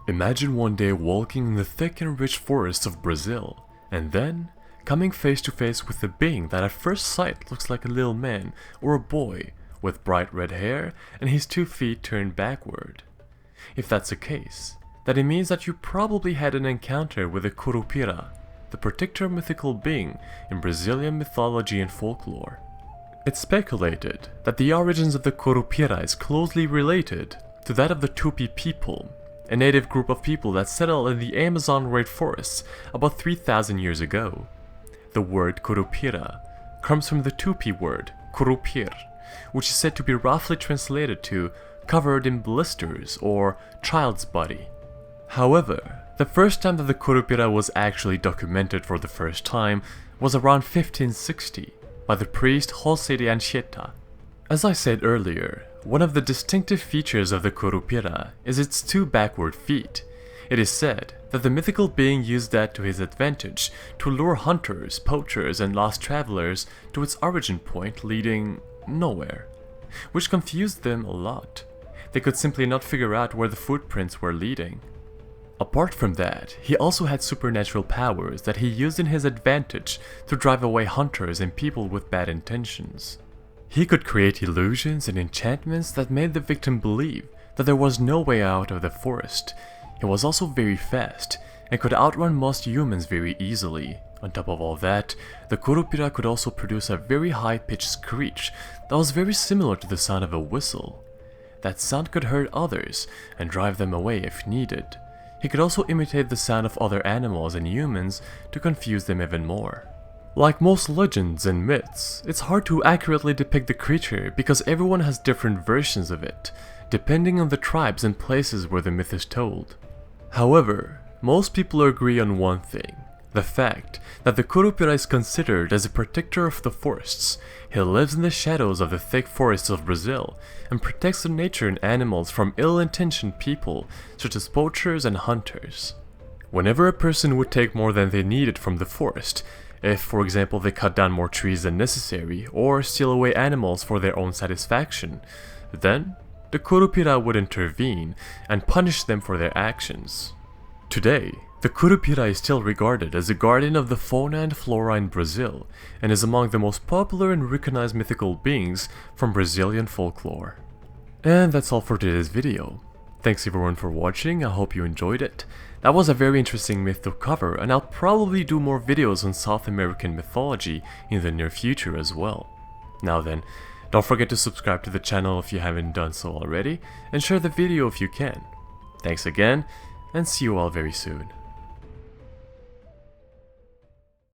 Imagine one day walking in the thick and rich forests of Brazil, and then coming face to face with a being that at first sight looks like a little man or a boy with bright red hair and his 2 feet turned backward. If that's the case, then it means that you probably had an encounter with a Curupira, the particular mythical being in Brazilian mythology and folklore. It's speculated that the origins of the Curupira is closely related to that of the Tupi people, a native group of people that settled in the Amazon rainforests about 3,000 years ago. The word Curupira comes from the Tupi word Curupir, which is said to be roughly translated to covered in blisters or child's body. However, the first time that the Curupira was actually documented for the first time was around 1560 by the priest Jose de Anchieta. As I said earlier, one of the distinctive features of the Curupira is its 2 backward feet. It is said that the mythical being used that to his advantage to lure hunters, poachers, and lost travelers to its origin point leading nowhere, which confused them a lot. They could simply not figure out where the footprints were leading. Apart from that, he also had supernatural powers that he used in his advantage to drive away hunters and people with bad intentions. He could create illusions and enchantments that made the victim believe that there was no way out of the forest. He was also very fast and could outrun most humans very easily. On top of all that, the Curupira could also produce a very high-pitched screech that was very similar to the sound of a whistle. That sound could hurt others and drive them away if needed. He could also imitate the sound of other animals and humans to confuse them even more. Like most legends and myths, it's hard to accurately depict the creature because everyone has different versions of it, depending on the tribes and places where the myth is told. However, most people agree on one thing: the fact that the Curupira is considered as a protector of the forests. He lives in the shadows of the thick forests of Brazil and protects the nature and animals from ill-intentioned people such as poachers and hunters. Whenever a person would take more than they needed from the forest, if for example they cut down more trees than necessary or steal away animals for their own satisfaction, then the Curupira would intervene and punish them for their actions. Today, the Curupira is still regarded as a guardian of the fauna and flora in Brazil and is among the most popular and recognized mythical beings from Brazilian folklore. And that's all for today's video. Thanks everyone for watching, I hope you enjoyed it. That was a very interesting myth to cover, and I'll probably do more videos on South American mythology in the near future as well. Now then, don't forget to subscribe to the channel if you haven't done so already, and share the video if you can. Thanks again, and see you all very soon.